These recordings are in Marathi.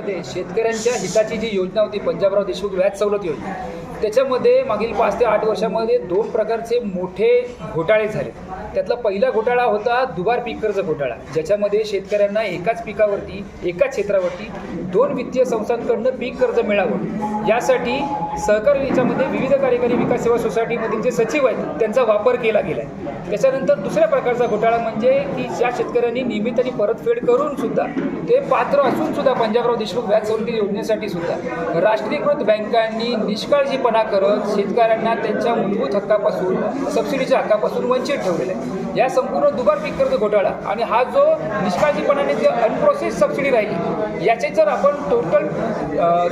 राज्यामध्ये शेतकऱ्यांच्या हिताची जी योजना होती पंजाबराव देशमुख व्याज सवलत योजना, त्याच्यामध्ये मागील 5 ते 8 वर्षामध्ये 2 प्रकारचे मोठे घोटाळे झाले. त्यातला पहिला घोटाळा होता दुबार पीक कर्ज घोटाळा, ज्याच्यामध्ये शेतकऱ्यांना एकाच पिकावरती एकाच क्षेत्रावरती 2 वित्तीय संस्थांकडून पीक कर्ज मिळावं यासाठी सहकारी याच्यामध्ये विविध कार्यकारी विकास सेवा सोसायटीमधील जे सचिव आहेत त्यांचा वापर केला गेला आहे. त्याच्यानंतर दुसऱ्या प्रकारचा घोटाळा म्हणजे की ज्या शेतकऱ्यांनी नियमितपणे परतफेड करून सुद्धा ते पात्र असून सुद्धा पंजाबराव देशमुख व्याज सवलती योजनेसाठी सुद्धा राष्ट्रीयकृत बँकांनी निष्काळजीपणा करत शेतकऱ्यांना त्यांच्या मूलभूत हक्कापासून सबसिडीच्या हक्कापासून वंचित ठेवलेलं आहे. या संपूर्ण दुबार पीक कर्ज घोटाळा आणि हा जो निष्काळजीपणाने जे अनप्रोसेस सबसिडी राहिली याचे जर आपण टोटल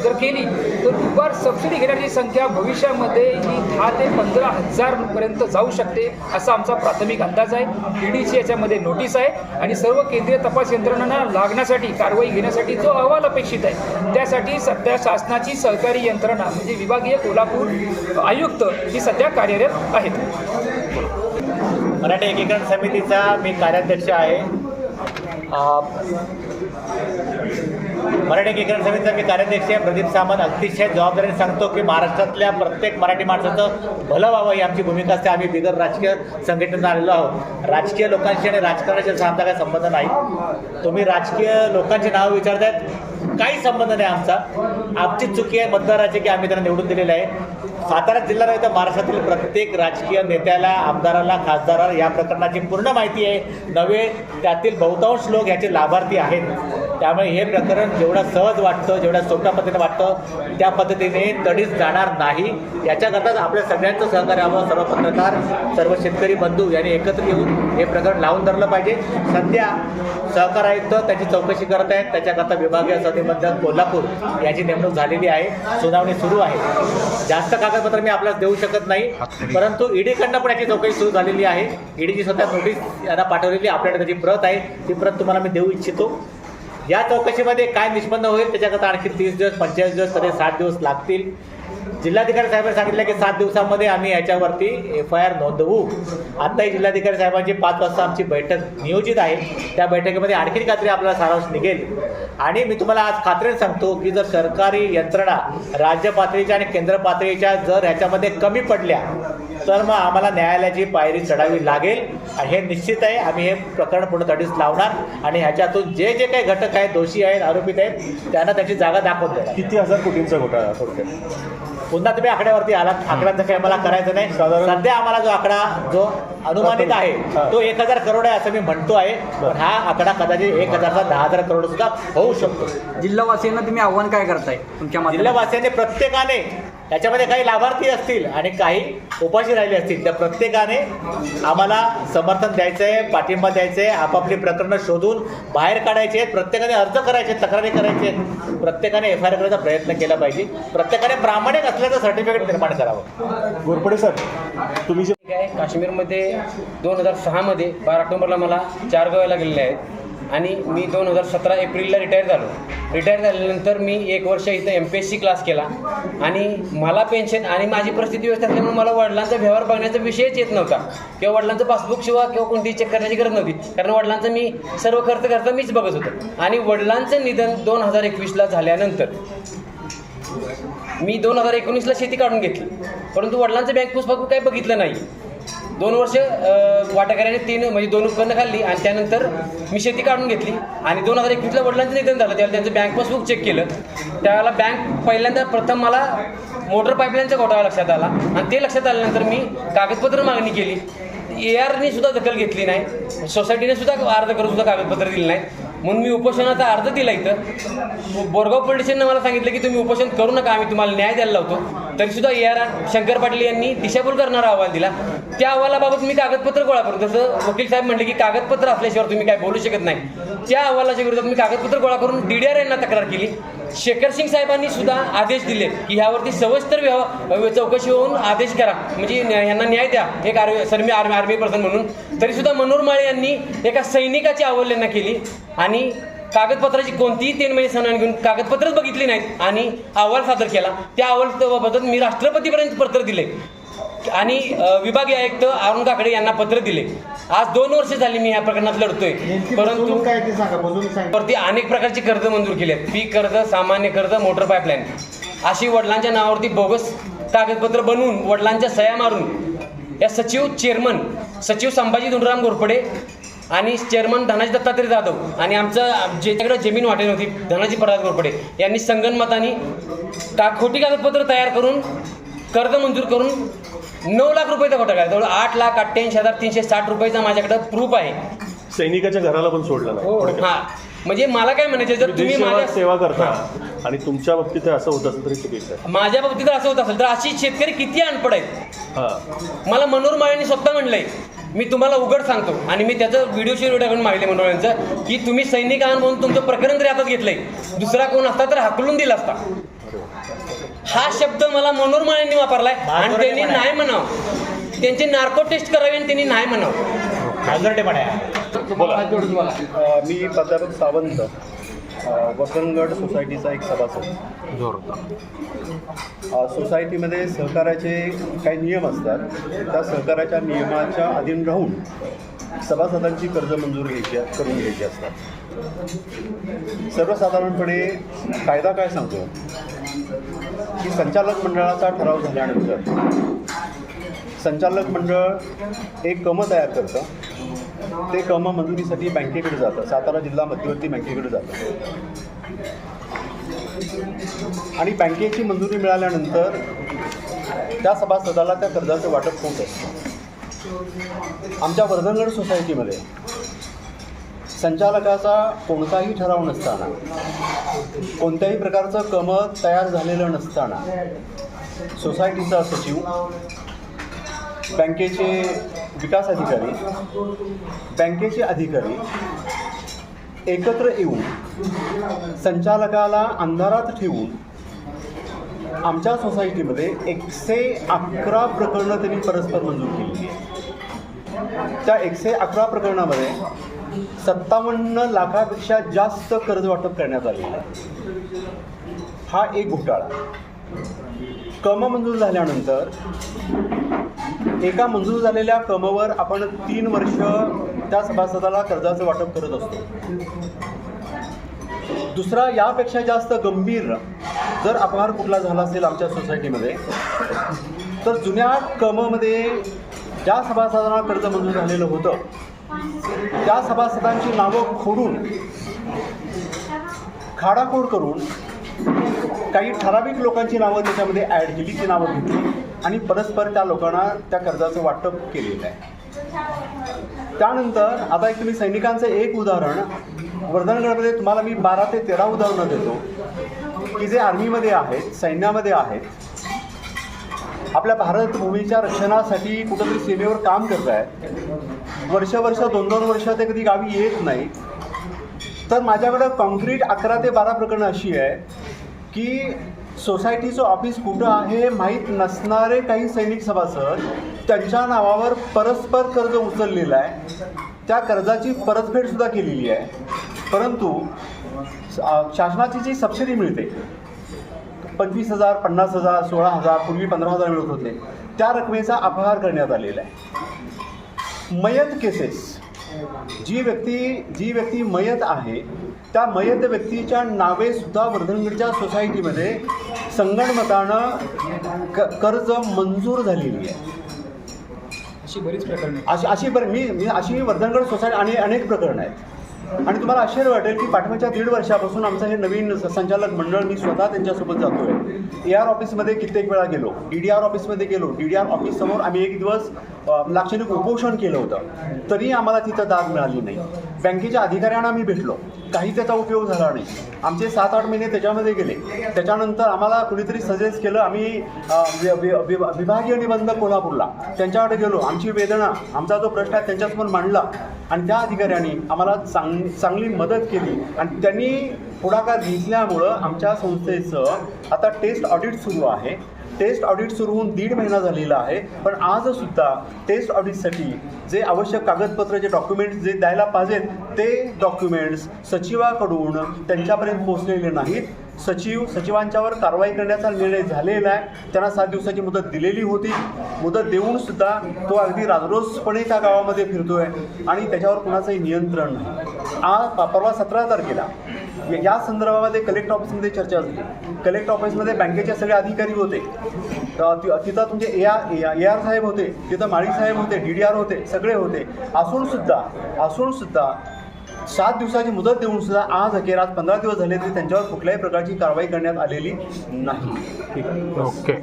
जर केली तर दुबार सबसिडी घेण्याची संख्या भविष्यामध्ये ही 10 ते 15,000 पर्यंत जाऊ शकते असा आमचा प्राथमिक अंदाज आहे. ईडीची याच्यामध्ये नोटीस आहे आणि सर्व केंद्रीय तपास यंत्रणांना लागण्यासाठी कारवाई घेण्यासाठी जो अहवाल अपेक्षित आहे त्यासाठी सध्या शासनाची सहकारी यंत्रणा म्हणजे विभागीय कोल्हापूर आयुक्त ही सध्या कार्यरत आहेत. मराठी एकीकरण समितीचा मी कार्याध्यक्ष आहे. मराठी एकीकरण समितीचा मी कार्याध्यक्ष आहे प्रदीप सामंत. अतिशय जबाबदारीने सांगतो की महाराष्ट्रातल्या प्रत्येक मराठी माणसाचं भलं व्हावं ही आमची भूमिका असते. आम्ही बिगर राजकीय संघटनेत आलेलो आहोत. राजकीय लोकांशी आणि राजकारणाशी आमचा काही संबंध नाही. तुम्ही राजकीय लोकांची नावं विचारतायत, काही संबंध नाही आमचा. आमची चुकी आहे मतदाराची की आम्ही त्यांना निवडून दिलेलं आहे. सातारा जिल्हा नाही तर महाराष्ट्रातील प्रत्येक राजकीय नेत्याला, आमदाराला, खासदाराला या प्रकरणाची पूर्ण माहिती आहे. नव्हे त्यातील बहुतांश लोक याचे लाभार्थी आहेत. त्यामुळे हे प्रकरण जेवढं सहज वाटतं, जेवढ्या सोप्या पद्धतीने वाटतं त्या पद्धतीने तडीच जाणार नाही. याच्याकरताच आपल्या सगळ्यांचं सहकार्य हवं. सर्व पत्रकार, सर्व शेतकरी बंधू यांनी एकत्र येऊन हे प्रकरण लावून धरलं पाहिजे. सध्या सहकार आयुक्त त्याची चौकशी करत आहेत. त्याच्याकरता विभागीय समितीमध्ये कोल्हापूर याची नेमणूक झालेली आहे. सुनावणी सुरू आहे. जास्त कागदपत्र मी आपल्याला देऊ शकत नाही, परंतु ईडीकडनं पण याची चौकशी सुरू झालेली आहे. ईडीची स्वतः नोटीस यांना पाठवलेली आपल्याकडे त्याची प्रत आहे. ती प्रत तुम्हाला मी देऊ इच्छितो. या चौकशीमध्ये काय निष्पन्न होईल त्याच्याकरता आणखी 30 दिवस, 45 दिवस, तरी 60 दिवस लागतील. जिल्हाधिकारी साहेबांनी सांगितलं की 7 दिवसामध्ये आम्ही याच्यावरती FIR नोंदवू. आत्ताही जिल्हाधिकारी साहेबांची 5 वाजता आमची बैठक नियोजित आहे. त्या बैठकीमध्ये आणखी काहीतरी आपल्याला सारांश निघेल. आणि मी तुम्हाला आज खात्रीने सांगतो की जर सरकारी यंत्रणा राज्य पातळीच्या आणि केंद्र पातळीच्या जर ह्याच्यामध्ये कमी पडल्या तर मग आम्हाला न्यायालयाची पायरी चढावी लागेल. आणि हे निश्चित आहे. आम्ही हे प्रकरण पूर्ण तडीस लावणार आणि ह्याच्यातून जे जे काही घटक आहेत, दोषी आहेत, आरोपित आहेत त्यांना त्याची जागा दाखवून देणार. किती हजार कोटींचा घोटाळा थोडक्यात? पुन्हा तुम्ही आकड्यावरती आलात. आकड्यांचं काही मला करायचं नाही. सध्या आम्हाला जो आकडा जो अनुमानित आहे तो 1,000 करोड आहे असं मी म्हणतो आहे. पण हा आकडा कदाचित 1,000 चा 10,000 करोड सुद्धा होऊ शकतो. जिल्हावासियांना तुम्ही आव्हान काय करताय तुमच्या जिल्हावासियांनी प्रत्येकाने त्याच्यामध्ये काही लाभार्थी असतील आणि काही उपाशी राहिले असतील त्या प्रत्येकाने आम्हाला समर्थन द्यायचं आहे, पाठिंबा द्यायचं आहे. आपापली प्रकरणं शोधून बाहेर काढायचे आहेत. प्रत्येकाने अर्ज करायचे, तक्रारी करायचे आहेत. प्रत्येकाने FIR करायचा प्रयत्न केला पाहिजे. प्रत्येकाने प्रामाणिक असल्याचं सर्टिफिकेट निर्माण करावं. घोरपडे सर, तुम्ही जे काश्मीरमध्ये 2006 मध्ये 12 ऑक्टोबरला मला 4 गोव्याला गेलेले आहेत आणि मी 2017 एप्रिलला रिटायर झालो. रिटायर झाल्यानंतर मी 1 वर्ष इथं MPSC क्लास केला आणि मला पेन्शन आणि माझी परिस्थिती व्यवस्था असल्यामुळे मला वडिलांचा व्यवहार बघण्याचा विषयच येत नव्हता किंवा वडिलांचं पासबुक शिवा किंवा कोणतीही चेक करण्याची गरज नव्हती, कारण वडिलांचं मी सर्व खर्च मीच बघत होतो. आणि वडिलांचं निधन 2021ला झाल्यानंतर मी 2019ला शेती काढून घेतली, परंतु वडिलांचं बँक पुस्तक काही बघितलं नाही. 2 वर्ष वाटाघाऱ्याने 2 उत्पन्न खाल्ली आणि त्यानंतर मी शेती काढून घेतली आणि 2021ला वडिलांचं निधन झालं. त्यावेळेला त्यांचं बँक पासबुक चेक केलं. त्यावेळेला बँक पहिल्यांदा प्रथम मला मोटर पाईपलाईनचा घोटाळा लक्षात आला आणि ते लक्षात आल्यानंतर मी कागदपत्र मागणी केली. ARने सुद्धा दखल घेतली नाही, सोसायटीने सुद्धा अर्ज करून सुद्धा कागदपत्र दिली नाही. म्हणून मी उपोषणाचा अर्ज दिला. इथं बोरगाव पोलीस स्टेशनने मला सांगितलं की तुम्ही उपोषण करू नका, आम्ही तुम्हाला न्याय द्यायला लावतो. तरीसुद्धा AR शंकर पाटील यांनी दिशाभूल करणारा अहवाल दिला. त्या अहवालाबाबत मी कागदपत्र गोळा करून, जसं वकील साहेब म्हटले की कागदपत्र असल्याशिवाय तुम्ही काय बोलू शकत नाही, त्या अहवालाच्या विरोधात मी कागदपत्र गोळा करून DDR यांना तक्रार केली. शेखर सिंग साहेबांनी सुद्धा आदेश दिले की ह्यावरती सविस्तर चौकशी होऊन आदेश करा, म्हणजे यांना न्याय द्या एक आर्मी पर्सन म्हणून. तरीसुद्धा मनोहर माळे यांनी एका सैनिकाची अवहेलना केली आणि कागदपत्राची कोणतीही 3 महिने सन्मान घेऊन कागदपत्रच बघितली नाहीत आणि अहवाल सादर केला. त्या अहवालाबद्दल मी राष्ट्रपतीपर्यंत पत्र दिले. आणि विभागीय आयुक्त अरुण काकडे यांना पत्र दिले. आज 2 वर्ष झाली मी या प्रकरणात लढतोय, परंतु वरती अनेक प्रकारची कर्ज मंजूर केली आहेत. पीक कर्ज, सामान्य कर्ज, मोटर पाईपलाईन अशी वडिलांच्या नावावरती बोगस कागदपत्र बनवून वडिलांच्या सह्या मारून या सचिव संभाजी धुंडराम घोरपडे आणि चेअरमन धनाजी दत्तात्रय जाधव आणि आमचं ज्याच्याकडे जमीन वाटेल होती धनाजी प्रसाद घोरपडे यांनी संगनमताने खोटी कागदपत्र तयार करून कर्ज मंजूर करून 9 लाख रुपयाचा घोटाळा केला. जवळ 8,88,360 रुपयाचा माझ्याकडे प्रूफ आहे. सैनिकाच्या घराला पण सोडलं नाही. हा, म्हणजे मला काय म्हणायचं, जर तुम्ही माझ्या सेवा करता आणि तुमच्या बाबतीत असं होत असेल तरी चुकीचं आहे. माझ्या बाबतीत असं होत असेल तर अशी शेतकरी किती अनपड आहेत. मला मनोहर माळेंनी स्वतः म्हणलंय, मी तुम्हाला उघड सांगतो आणि मी त्याचं व्हिडिओ टाकून मागले मनोहरांचं, की तुम्ही सैनिक आहात म्हणून तुमचं प्रकरण जरी हातात घेतलंय, दुसरा कोण असता तर हाकलून दिला असता. हा शब्द मला मनोहर माळेंनी वापरलाय आणि त्यांनी नाही म्हणावं, त्यांची नार्को टेस्ट करावी आणि त्यांनी नाही म्हणावं. हलगर्टेपणा आहे. मी प्राध्यापक सावंत, वसंतगड सोसायटीचा एक सभासद. सोसायटीमध्ये सहकार्याचे काही नियम असतात. त्या सहकार्याच्या नियमाच्या अधीन राहून सभासदांची कर्ज मंजूर करून घ्यायची असतात. सर्वसाधारणपणे कायदा काय सांगतो की संचालक मंडळाचा ठराव झाल्यानंतर संचालक मंडळ एक कम तयार करतं. ते कम मंजुरीसाठी बँकेकडे जातं, सातारा जिल्हा मध्यवर्ती बँकेकडे जातं आणि बँकेची मंजुरी मिळाल्यानंतर त्या सभासदाला त्या कर्जाचं वाटप होत असतं. आमच्या वर्धनगड सोसायटीमध्ये संचालकाचा कोणताही ठराव नसताना, कोणत्याही प्रकारचं कम तयार झालेलं नसताना सोसायटीचा सचिव, बँकेचे विकास अधिकारी, बँकेचे अधिकारी एकत्र येऊन संचालकाला अंधारात ठेवून आमच्या सोसायटीमध्ये 111 प्रकरणं त्यांनी परस्पर मंजूर केली आहे. त्या 111 प्रकरणामध्ये 57 लाखापेक्षा जास्त कर्ज वाटप करण्यात आलेलं आहे. हा एक घोटाळा. कम मंजूर झाल्यानंतर एका मंजूर झालेल्या कमवर आपण 3 वर्ष त्या सभासदाला कर्जाचं वाटप करत असतो. दुसरा यापेक्षा जास्त गंभीर जर अपहार कुठला झाला असेल आमच्या सोसायटीमध्ये, तर जुन्या कममध्ये ज्या सभासदांना कर्ज मंजूर झालेलं होतं त्या सभासदांची नावं खोडून, खाडाखोड करून काही ठराविक लोकांची नावं त्याच्यामध्ये ॲड केली, ती नावं घेतली आणि परस्पर त्या लोकांना त्या कर्जाचं वाटप केलेलं आहे. त्यानंतर आता एक तुम्ही सैनिकांचं एक उदाहरण, वर्धनगडमध्ये तुम्हाला मी 12 ते 13 उदाहरणं देतो की जे आर्मीमध्ये आहेत, सैन्यामध्ये आहेत, आपल्या भारत भूमीच्या रक्षणासाठी कुठंतरी सीमेवर काम करत आहेत, वर्ष 2-2 वर्ष ते कधी गावी येत नाही. तर माझ्याकडं कॉन्क्रीट 11 ते 12 प्रकरणं अशी आहे की सोसायटीचं ऑफिस कुठं आहे माहीत नसणारे काही सैनिक सभासद त्यांच्या नावावर परस्पर कर्ज उचललेलं आहे. त्या कर्जाची परतफेडसुद्धा केलेली आहे, परंतु शासनाची जी सबसिडी मिळते 25,000, 50,000, 16,000, पूर्वी 15,000 मिळत होते, त्या रकमेचा अपहार करण्यात आलेला आहे. मयत केसेस, जी व्यक्ती मयत आहे त्या मयत व्यक्तीच्या नावेसुद्धा वर्धनगडच्या सोसायटीमध्ये संगणमतानं कर्ज मंजूर झालेली आहे. अशी बरीच प्रकरणे अशी वर्धनगड सोसायटी आणि अनेक प्रकरणं आहेत. आणि तुम्हाला आश्चर्य वाटेल की पाठीमागच्या 1.5 वर्षापासून आमचं हे नवीन संचालक मंडळ, मी स्वतः त्यांच्यासोबत जातोय. AR ऑफिसमध्ये कित्येक वेळा गेलो, DDR ऑफिसमध्ये गेलो. DDR ऑफिससमोर आम्ही एक दिवस लाक्षणिक उपोषण केलं होतं, तरी आम्हाला तिथं दाद मिळाली नाही. बँकेच्या अधिकाऱ्यांना आम्ही भेटलो, काही त्याचा उपयोग झाला नाही. आमचे 7-8 महिने त्याच्यामध्ये गेले. त्याच्यानंतर आम्हाला कुणीतरी सजेस्ट केलं, आम्ही विभागीय निबंधक कोल्हापूरला त्यांच्याकडे गेलो. आमची वेदना, आमचा जो प्रश्न आहे त्यांच्यासमोर मांडला आणि त्या अधिकाऱ्यांनी आम्हाला चांगली मदत केली आणि त्यांनी पुढाकार घेतल्यामुळं आमच्या संस्थेचं आता टेस्ट ऑडिट सुरू आहे. टेस्ट ऑडिट सुरू होऊन 1.5 महिना झालेला आहे, पण आजसुद्धा टेस्ट ऑडिटसाठी जे आवश्यक कागदपत्र, जे डॉक्युमेंट्स जे द्यायला पाहिजेत ते डॉक्युमेंट्स सचिवाकडून त्यांच्यापर्यंत पोहोचलेले नाहीत. सचिवांच्यावर कारवाई करण्याचा निर्णय झालेला आहे. त्यांना 7 दिवसाची मुदत दिलेली होती. मुदत देऊन सुद्धा तो अगदी राजरोसपणे त्या गावामध्ये फिरतोय आणि त्याच्यावर कुणाचंही नियंत्रण नाही. परवा 17 तारखेला या संदर्भामध्ये कलेक्टर ऑफिसमध्ये चर्चा झाली. कलेक्टर ऑफिसमध्ये बँकेचे सगळे अधिकारी होते. तिथं तुमचे AR साहेब होते, तिथं माळी साहेब होते, DDR होते, सगळे होते. असून सुद्धा 7 दिवसाची मुदत देऊन सुद्धा आज 15 दिवस झाले तरी त्यांच्यावर कुठल्याही प्रकारची कारवाई करण्यात आलेली नाही. ओके.